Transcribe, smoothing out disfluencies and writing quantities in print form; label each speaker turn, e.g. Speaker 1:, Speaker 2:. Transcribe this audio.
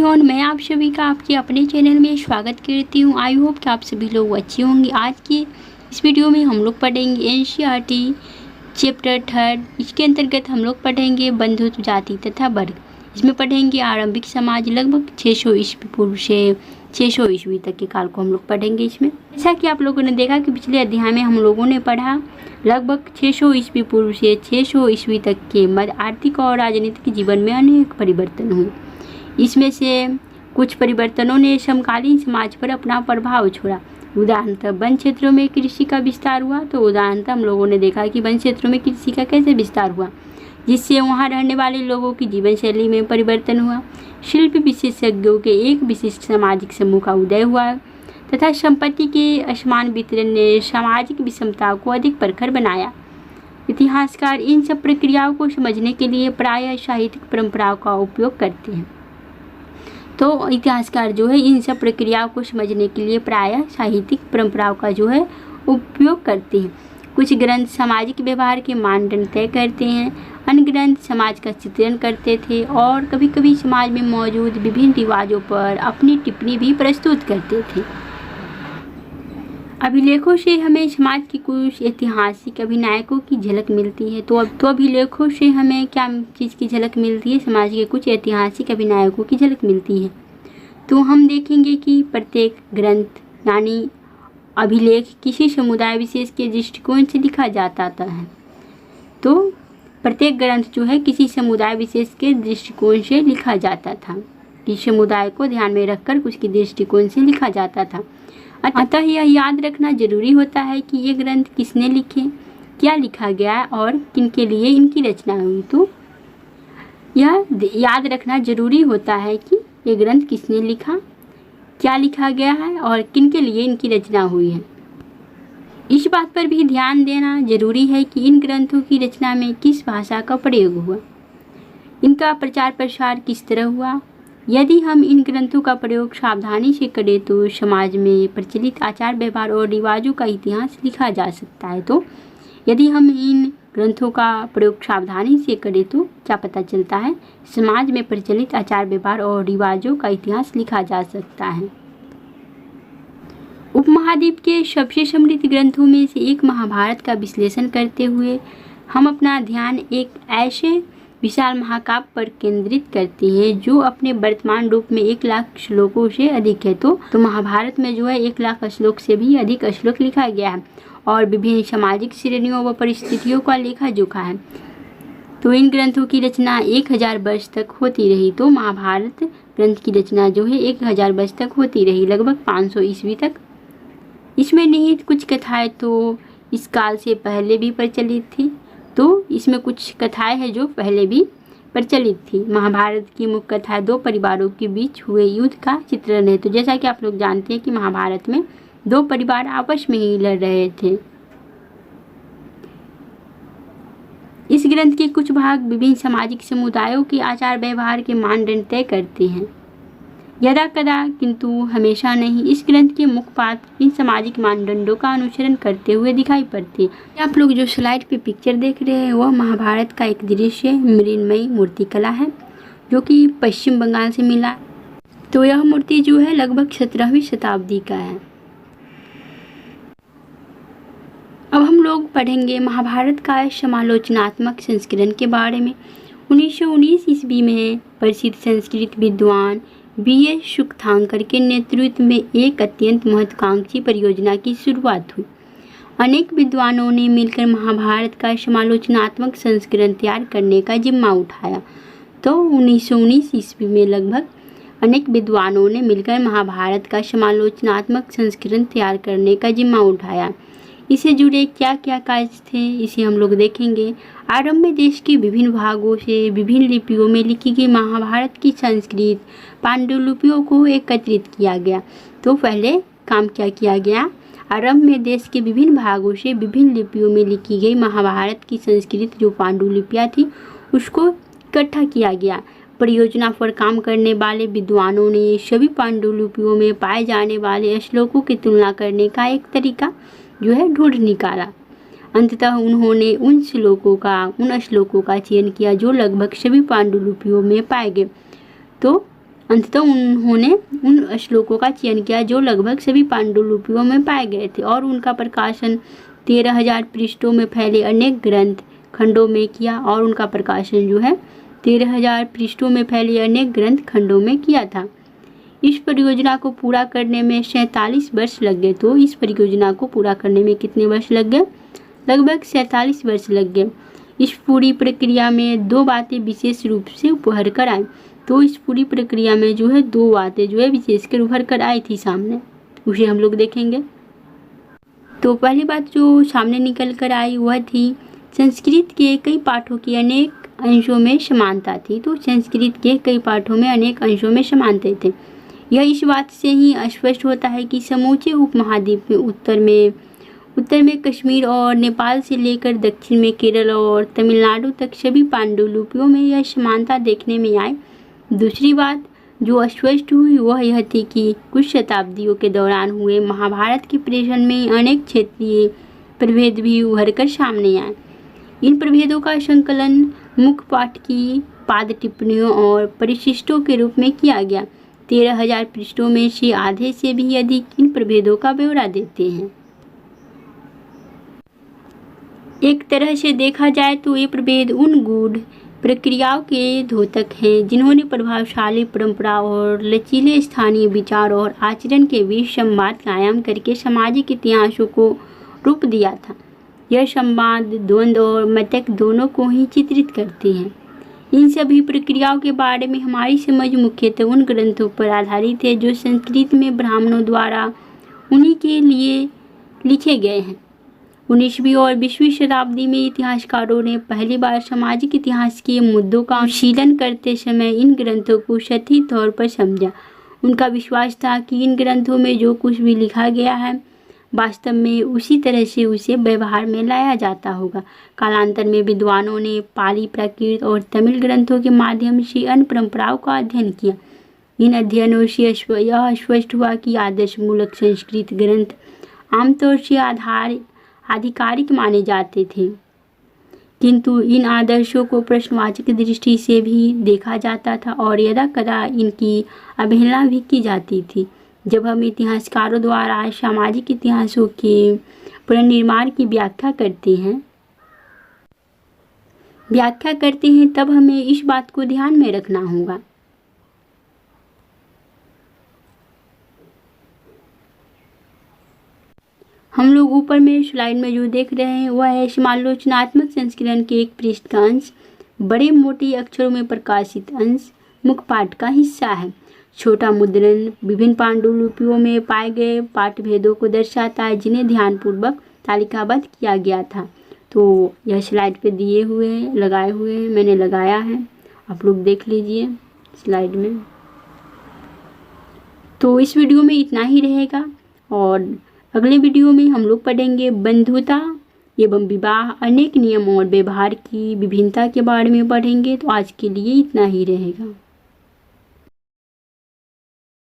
Speaker 1: Everyone, मैं आप सभी का आपके अपने चैनल में स्वागत करती हूँ। आई होप कि आप सभी लोग अच्छे होंगे। आज की इस वीडियो में हम लोग पढ़ेंगे एनसीईआरटी चैप्टर 3। इसके अंतर्गत हम लोग पढ़ेंगे बंधुत्व, जाति तथा वर्ग। इसमें पढ़ेंगे आरंभिक समाज, लगभग 600 ईस्वी पूर्व से 600 ईस्वी तक के काल को हम लोग पढ़ेंगे। इसमें जैसा कि आप लोगों ने देखा कि पिछले अध्याय में हम लोगों ने पढ़ा लगभग 600 ईस्वी पूर्व से 600 ईस्वी तक के मध्य आर्थिक और राजनीतिक जीवन में अनेक परिवर्तन हुए। इसमें से कुछ परिवर्तनों ने समकालीन समाज पर अपना प्रभाव छोड़ा। उदाहरणतः वन क्षेत्रों में कृषि का विस्तार हुआ। तो उदाहरणतः हम लोगों ने देखा कि वन क्षेत्रों में कृषि का कैसे विस्तार हुआ, जिससे वहां रहने वाले लोगों की जीवन शैली में परिवर्तन हुआ। शिल्प विशेषज्ञों के एक विशिष्ट सामाजिक समूह का उदय हुआ तथा संपत्ति के असमान वितरण ने सामाजिक विषमता को अधिक प्रखर बनाया। इतिहासकार इन सब प्रक्रियाओं को समझने के लिए प्रायः साहित्यिक परंपराओं का उपयोग करते हैं। तो इतिहासकार जो है इन सब प्रक्रियाओं को समझने के लिए प्रायः साहित्यिक परंपराओं का जो है उपयोग करते हैं। कुछ ग्रंथ सामाजिक व्यवहार के मानदंड तय करते हैं, अन्य ग्रंथ समाज का चित्रण करते थे और कभी कभी समाज में मौजूद विभिन्न रिवाजों पर अपनी टिप्पणी भी प्रस्तुत करते थे। अभिलेखों से हमें समाज की कुछ ऐतिहासिक अभिनायकों की झलक मिलती है। तो अभिलेखों से हमें क्या चीज़ की झलक मिलती है? समाज के कुछ ऐतिहासिक अभिनायकों की झलक मिलती है। तो हम देखेंगे कि प्रत्येक ग्रंथ यानी अभिलेख किसी समुदाय विशेष के दृष्टिकोण से लिखा जाता है। तो प्रत्येक ग्रंथ जो है किसी समुदाय विशेष के दृष्टिकोण से लिखा जाता था, कि समुदाय को ध्यान में रखकर उसके दृष्टिकोण से लिखा जाता था। अतः यह याद रखना जरूरी होता है कि ये ग्रंथ किसने लिखे, क्या लिखा गया और किनके लिए इनकी रचना हुई। तो यह याद रखना जरूरी होता है कि ये ग्रंथ किसने लिखा, क्या लिखा गया है और किनके लिए इनकी रचना हुई है। इस बात पर भी ध्यान देना जरूरी है कि इन ग्रंथों की रचना में किस भाषा का प्रयोग हुआ, इनका प्रचार प्रसार किस तरह हुआ। यदि हम इन ग्रंथों का प्रयोग सावधानी से करें तो समाज में प्रचलित आचार व्यवहार और रिवाजों का इतिहास लिखा जा सकता है। तो यदि हम इन ग्रंथों का प्रयोग सावधानी से करें तो क्या पता चलता है, समाज में प्रचलित आचार व्यवहार और रिवाजों का इतिहास लिखा जा सकता है। उपमहाद्वीप के सबसे समृद्ध ग्रंथों में से एक महाभारत का विश्लेषण करते हुए हम अपना ध्यान एक ऐसे विशाल महाकाव्य पर केंद्रित करते हैं जो अपने वर्तमान रूप में 1 लाख श्लोकों से अधिक है। तो महाभारत में जो है 1 लाख श्लोक से भी अधिक श्लोक लिखा गया है और विभिन्न सामाजिक श्रेणियों व परिस्थितियों का लेखा जोखा है। तो इन ग्रंथों की रचना 1000 वर्ष तक होती रही। तो महाभारत ग्रंथ की रचना जो है 1000 वर्ष तक होती रही, लगभग 500 ईस्वी तक। इसमें निहित कुछ कथाएं तो इस काल से पहले भी प्रचलित थी। तो इसमें कुछ कथाएं हैं जो पहले भी प्रचलित थी। महाभारत की मुख्य कथा 2 परिवारों के बीच हुए युद्ध का चित्रण है। तो जैसा कि आप लोग जानते हैं कि महाभारत में 2 परिवार आपस में ही लड़ रहे थे। इस ग्रंथ के कुछ भाग विभिन्न सामाजिक समुदायों के आचार व्यवहार के मानदंड तय करते हैं। यदा कदा किंतु हमेशा नहीं, इस ग्रंथ के मुख्य पात्र इन सामाजिक मानदंडों का अनुसरण करते हुए दिखाई पड़ते हैं। आप लोग जो स्लाइड पे पिक्चर देख रहे हैं वह महाभारत का एक दृश्य मृण्मयी मूर्तिकला है जो कि पश्चिम बंगाल से मिला। तो यह मूर्ति जो है लगभग 17वीं शताब्दी का है। अब हम लोग पढ़ेंगे महाभारत का समालोचनात्मक संस्करण के बारे में। 1919 ईस्वी में प्रसिद्ध संस्कृत विद्वान B.A. सुकथांकर के नेतृत्व में एक अत्यंत महत्वाकांक्षी परियोजना की शुरुआत हुई। अनेक विद्वानों ने मिलकर महाभारत का समालोचनात्मक संस्करण तैयार करने का जिम्मा उठाया। तो 1919 ईस्वी में लगभग अनेक विद्वानों ने मिलकर महाभारत का समालोचनात्मक संस्करण तैयार करने का जिम्मा उठाया। इससे जुड़े क्या क्या कार्य थे इसे हम लोग देखेंगे। आरंभ में देश के विभिन्न भागों से विभिन्न लिपियों में लिखी गई महाभारत की संस्कृत पांडुलिपियों को एकत्रित किया गया। तो पहले काम क्या किया गया, आरंभ में देश के विभिन्न भागों से विभिन्न लिपियों में लिखी गई महाभारत की संस्कृत जो पांडुलिपियाँ थी उसको इकट्ठा किया गया। परियोजना पर काम करने वाले विद्वानों ने सभी पांडुलिपियों में पाए जाने वाले श्लोकों की तुलना करने का एक तरीका जो है ढूंढ निकाला। अंततः उन्होंने उन श्लोकों का चयन किया जो लगभग सभी पांडुलिपियों में पाए गए। तो अंततः उन्होंने उन श्लोकों का चयन किया जो लगभग सभी पांडुलिपियों में पाए गए थे और उनका प्रकाशन 13,000 पृष्ठों में फैले अनेक ग्रंथ खंडों में किया और उनका प्रकाशन जो है 13,000 पृष्ठों में फैले अनेक ग्रंथ खंडों में किया था। इस परियोजना को पूरा करने में 47 वर्ष लग गए। तो इस परियोजना को पूरा करने में कितने वर्ष लग गए? लगभग 47 वर्ष लग गए। इस पूरी प्रक्रिया में 2 बातें विशेष रूप से उभर कर आई। तो इस पूरी प्रक्रिया में जो है 2 बातें जो है विशेषकर उभर कर आई थी सामने, उसे हम लोग देखेंगे। तो पहली बात जो सामने निकल कर आई वह थी संस्कृत के कई पाठों की अनेक अंशों में समानता थी। तो संस्कृत के कई पाठों में अनेक अंशों में समानता थे। यह इस बात से ही स्पष्ट होता है कि समूचे उपमहाद्वीप में उत्तर में कश्मीर और नेपाल से लेकर दक्षिण में केरल और तमिलनाडु तक सभी पांडुलिपियों में यह समानता देखने में आई। दूसरी बात जो स्पष्ट हुई वह यह थी कि कुछ शताब्दियों के दौरान हुए महाभारत के प्रेषण में अनेक क्षेत्रीय प्रभेद भी उभर कर सामने आए। इन प्रभेदों का संकलन मुख्य पाठ की पाद टिप्पणियों और परिशिष्टों के रूप में किया गया। 13,000 पृष्ठों में से आधे से भी अधिक इन प्रभेदों का ब्यौरा देते हैं। एक तरह से देखा जाए तो ये प्रभेद उन गूढ़ प्रक्रियाओं के द्योतक हैं जिन्होंने प्रभावशाली परंपरा और लचीले स्थानीय विचार और आचरण के बीच संवाद कायम करके सामाजिक इतिहासों को रूप दिया था। यह संवाद द्वंद्व और मतक दोनों को ही चित्रित करते हैं। इन सभी प्रक्रियाओं के बारे में हमारी समझ मुख्यतः उन ग्रंथों पर आधारित है जो संस्कृत में ब्राह्मणों द्वारा उन्हीं के लिए लिखे गए हैं। 19वीं और 20वीं शताब्दी में इतिहासकारों ने पहली बार सामाजिक इतिहास के मुद्दों का अनुशीलन करते समय इन ग्रंथों को सही तौर पर समझा। उनका विश्वास था कि इन ग्रंथों में जो कुछ भी लिखा गया है वास्तव में उसी तरह से उसे व्यवहार में लाया जाता होगा। कालांतर में विद्वानों ने पाली, प्राकृत और तमिल ग्रंथों के माध्यम से अन्य परंपराओं का अध्ययन किया। इन अध्ययनों से यह स्पष्ट हुआ कि आदर्श मूलक संस्कृत ग्रंथ आमतौर से आधिकारिक माने जाते थे, किंतु इन आदर्शों को प्रश्नवाचक दृष्टि से भी देखा जाता था और यदा कदा इनकी अवहेलना भी की जाती थी। जब हम इतिहासकारों द्वारा सामाजिक इतिहासों के पुनर्निर्माण की व्याख्या करते हैं तब हमें इस बात को ध्यान में रखना होगा हम लोग ऊपर में स्लाइड में जो देख रहे हैं वह है समालोचनात्मक संस्करण के एक पृष्ठ का अंश, बड़े मोटे अक्षरों में प्रकाशित अंश मुख्य पाठ का हिस्सा है। छोटा मुद्रण विभिन्न पांडुलिपियों में पाए गए पाठभेदों को दर्शाता है जिन्हें ध्यानपूर्वक तालिकाबद्ध किया गया था। तो यह स्लाइड पे दिए हुए हैं, लगाए हुए हैं, मैंने लगाया है, आप लोग देख लीजिए स्लाइड में। तो इस वीडियो में इतना ही रहेगा और अगले वीडियो में हम लोग पढ़ेंगे बंधुता एवं विवाह, अनेक नियम और व्यवहार की विभिन्नता के बारे में पढ़ेंगे। तो आज के लिए इतना ही रहेगा।